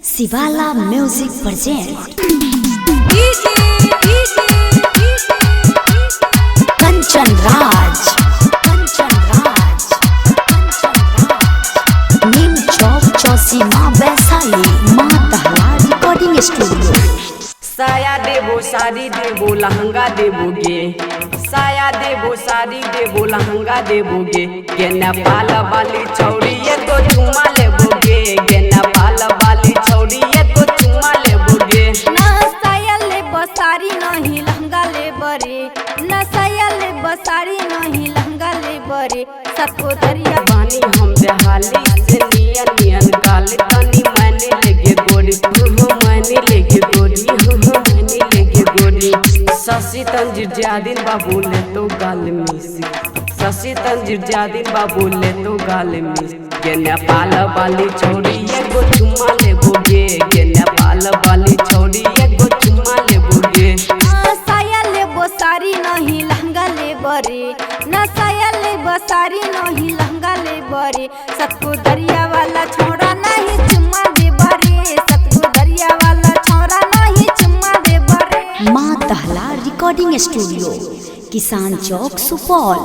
शिवाला music present Kanchan Raj नीम चौक चौसीमा वैशाली माँ दहला रिकॉर्डिंग स्टूडियो। साया देबो साड़ी देबो लहंगा देबोगे, साया देबो साड़ी देबो लहंगा देबोगे, गे नेपाल वाली छौड़ी एगो चुमा लेबोगे, गे नेपाल वाली छौड़ी एगो चुमा लेबोगे। ना साया लेबो साड़ी नहीं लहंगा लेबो रे, ना साया लेबो साड़ी नहीं लहंगा लेबो रे। सबको दरिया बानी हम देहाली से नियन नियन गाली तनी मैंने लेगे गोरी, मैंने लेगे गोरी, मैंने लेगे गोरी। शशि तंजीर जादिन बाबू ले तो गाल मिसी, शशि तंजीर जादिन बाबू ले तो गाल मिसी। गे नेपाल वाली छौड़ी एगो चुमा लेबोगे, गे नेपाल वाली छौड़ी एगो चुमा लेबोगे। साया लेबो साड़ी नहीं लहंगा लेबो रे, ना साया लेबो साड़ी नहीं लहंगा लेबो रे। सबको दरिया वाला छोड़ा नहीं चुम्मा देबो रे, सबको दरिया वाला छोड़ा नहीं चुम्मा देबो रे। माँ दहला रिकॉर्डिंग स्टूडियो किसान चौक सुपौल।